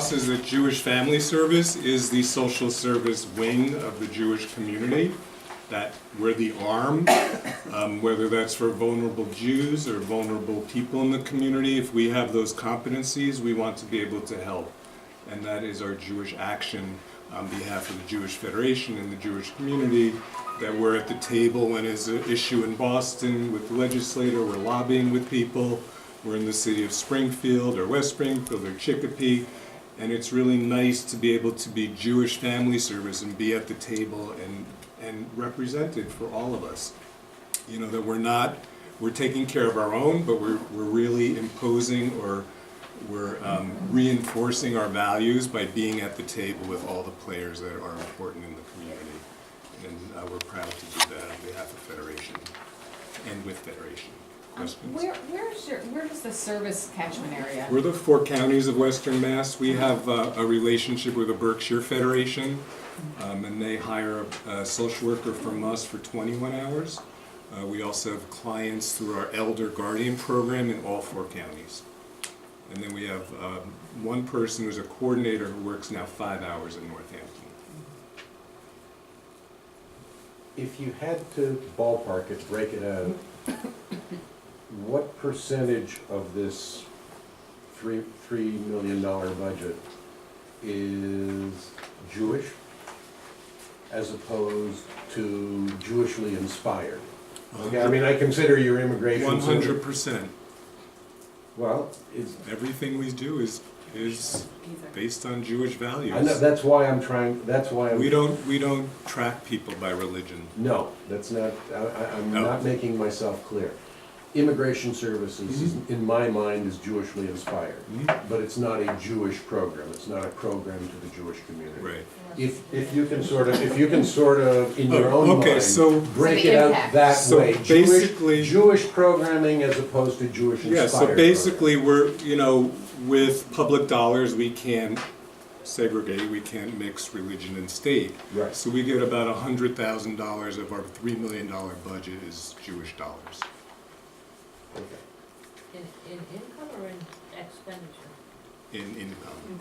BOSS is that Jewish Family Service is the social service wing of the Jewish community, that we're the arm, whether that's for vulnerable Jews or vulnerable people in the community. If we have those competencies, we want to be able to help. And that is our Jewish action on behalf of the Jewish Federation and the Jewish community, that we're at the table when there's an issue in Boston with the legislator, we're lobbying with people, we're in the city of Springfield or West Springfield or Chicopee, and it's really nice to be able to be Jewish Family Service and be at the table and represented for all of us. You know, that we're taking care of our own, but we're really imposing or we're reinforcing our values by being at the table with all the players that are important in the community. And we're proud to do that on behalf of Federation and with Federation. Questions? Where does the service catchment area? We're the 4 counties of Western Mass. We have a relationship with the Berkshire Federation, and they hire a social worker from us for 21 hours. We also have clients through our Elder Guardian program in all 4 counties. And then we have one person who's a coordinator who works now 5 hours in Northampton. If you had to ballpark it, break it out, what percentage of this $3 million budget is Jewish as opposed to Jewishly inspired? Okay, I mean, I consider your immigration. 100%. Well, it's, Everything we do is based on Jewish values. I know, that's why I'm trying, that's why I'm. We don't track people by religion. No, that's not, I'm No. not making myself clear. Immigration Services, in my mind, is Jewishly inspired, but it's not a Jewish program. It's not a program to the Jewish community. Right. If you can sort of, in your own Okay, mind, so break the it out impact. that So way. basically- Jewish programming as opposed to Jewish yeah, inspired. so basically we're, you know, with public dollars, we can't segregate, we can't mix religion and state. Right. So we get about $100,000 of our $3 million budget is Jewish dollars. Okay. In income or in expenditure? In income.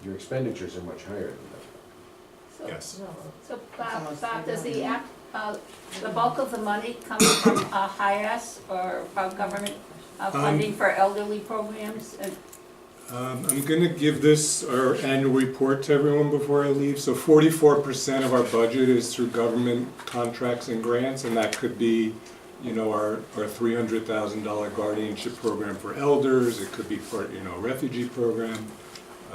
Your expenditures are much higher than that. So- Yes. No, So Bob, does the bulk of the money come from HIAS or government funding for elderly programs? I'm gonna give this, our annual report to everyone before I leave. So 44% of our budget is through government contracts and grants, and that could be, you know, our $300,000 guardianship program for elders. It could be part, you know, refugee program.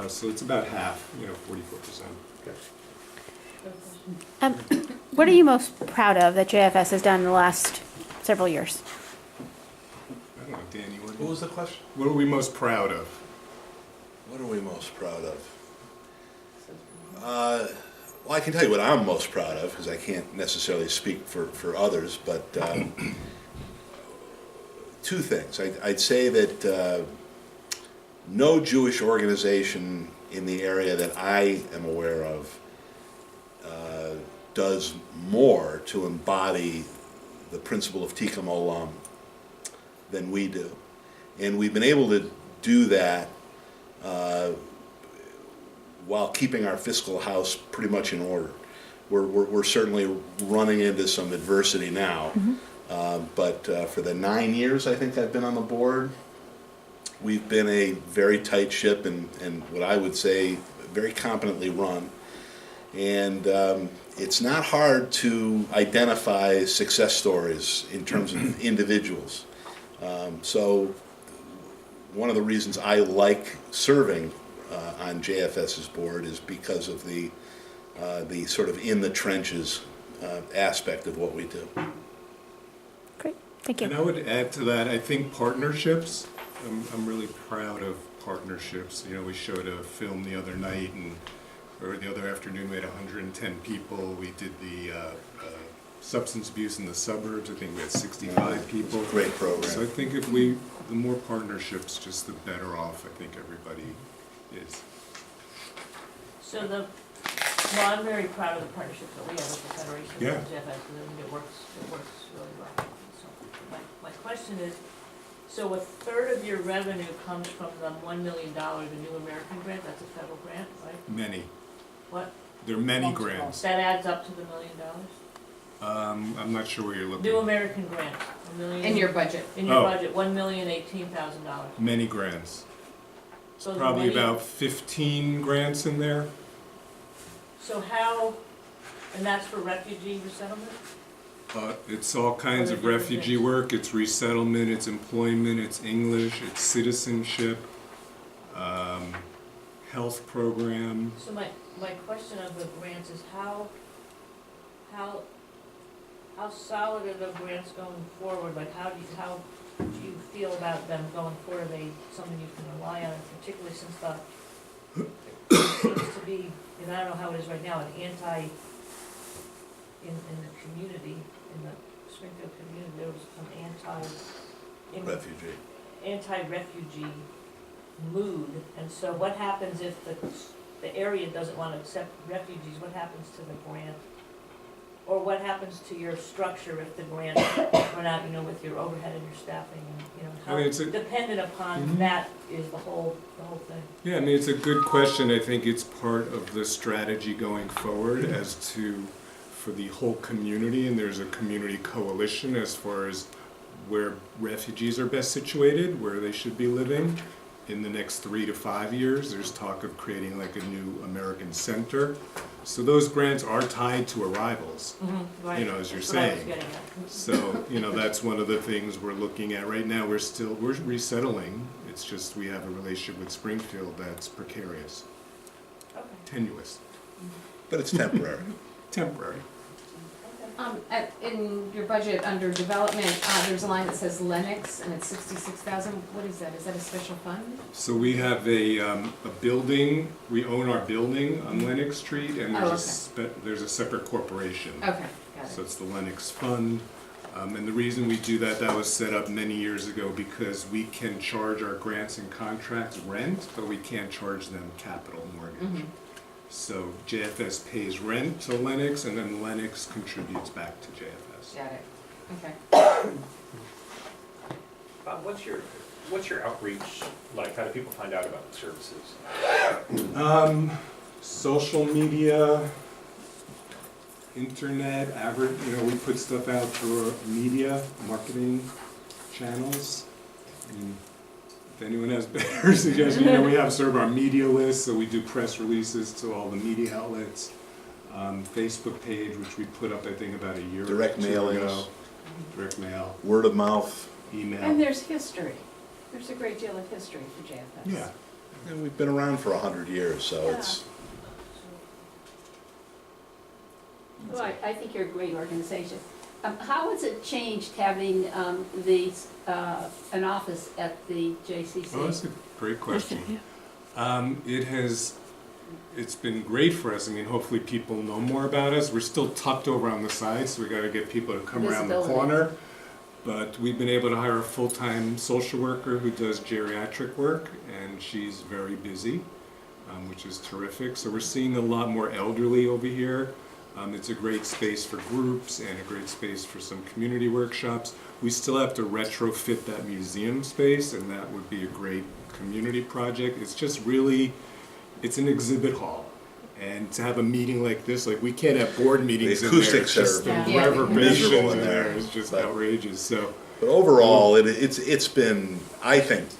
So it's about half, you know, 44%. What are you most proud of that JFS has done in the last several years? I don't know, Danny, What was the question? what are we most proud of? What are we most proud of? Well, I can tell you what I'm most proud of, because I can't necessarily speak for others, but 2 things. I'd say that no Jewish organization in the area that I am aware of does more to embody the principle of Tikkun Olam than we do. And we've been able to do that while keeping our fiscal house pretty much in order. We're certainly running into some adversity now, but for the 9 years I think I've been on the board, we've been a very tight ship and what I would say very competently run. And it's not hard to identify success stories in terms of individuals. So one of the reasons I like serving on JFS's board is because of the sort of in the trenches aspect of what we do. Great, thank And you. I would add to that, I think partnerships, I'm really proud of partnerships. You know, we showed a film the other night or the other afternoon, we had 110 people. We did the substance abuse in the suburbs. I think we had 65 people. Great program. So I think if the more partnerships, just the better off I think everybody is. So well, I'm very proud of the partnership that we have with the Federation Yeah. and JFS, and it works really well. So my question is, So a third of your revenue comes from the $1 million, the New American Grant, that's a federal grant, right? Many. What? There are many grants. That adds up to the $1 million? I'm not sure where you're New looking. American Grant, $1 million. In your budget. In your Oh. budget, $1,018,000. Many grants. So the Probably money- about 15 grants in there. So how, and that's for refugee resettlement? It's all kinds of What are the refugee things? work, it's resettlement, it's employment, it's English, it's citizenship, health program. So my question of the grants is how solid are the grants going forward? Like how do you feel about them going forward? Are they something you can rely on, particularly since seems to be, and I don't know how it is right now, an in the community, in the Springfield community, there was some Refugee. anti-refugee mood. And so what happens if the area doesn't want to accept refugees? What happens to the grant? Or what happens to your structure if the grant run out, with your overhead and your staffing and, I mean, it's how a- dependent upon Mhm. that is the whole thing. Yeah, I mean, it's a good question. I think it's part of the strategy going forward as to, for the whole community, and there's a community coalition as far as where refugees are best situated, where they should be living. In the next 3 to 5 years, there's talk of creating like a new American center. So those grants are tied to arrivals. Right. As you're That's what I was saying. getting at. So, that's one of the things we're looking at right now. We're resettling. It's just we have a relationship with Springfield that's precarious, Okay. tenuous, But it's temporary. temporary. In your budget, under development, there's a line that says Lennox, and it's 66,000. What is that? Is that a special fund? So we have a building, we own our building on Lennox Street, and there's a separate corporation. Okay, got So it. it's the Lennox Fund. And the reason we do that was set up many years ago because we can charge our grants and contracts rent, but we can't charge them capital mortgage. So JFS pays rent to Lennox, and then Lennox contributes back to JFS. Got it. Okay. Bob, what's your outreach like? How do people find out about the services? Social media, internet, we put stuff out through our media, marketing channels. If anyone has better suggestions, we have sort of our media list, so we do press releases to all the media outlets. Facebook page, which we put up, I think, about a year or Direct two mailings. ago. Direct mail, Word of mouth. email. And there's history. There's a great deal of history for JFS. Yeah. And we've been around for 100 years, so Yeah. it's, Well, I think you're a great organization. How has it changed having an office at the JCC? Oh, that's a great question. It's been great for us. I mean, hopefully people know more about us. We're still tucked over on the side, so we gotta get people to come around the Visibility. corner. But we've been able to hire a full-time social worker who does geriatric work, and she's very busy, which is terrific. So we're seeing a lot more elderly over here. It's a great space for groups and a great space for some community workshops. We still have to retrofit that museum space, and that would be a great community project. It's just really, it's an exhibit hall. And to have a meeting like this, like we can't have board meetings in there. acoustics Just are the Yeah. reverberation miserable in in there there, is just but- outrageous, so. but overall, it's been, I think,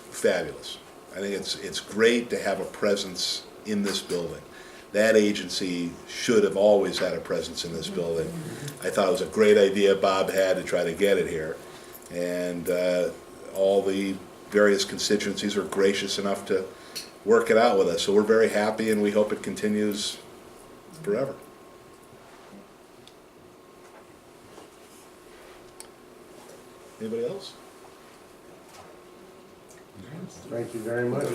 fabulous. I think it's great to have a presence in this building. That agency should have always had a presence in this building. I thought it was a great idea Bob had to try to get it here. And all the various constituencies were gracious enough to work it out with us. So we're very happy, and we hope it continues forever. Anybody else? Thank you very much.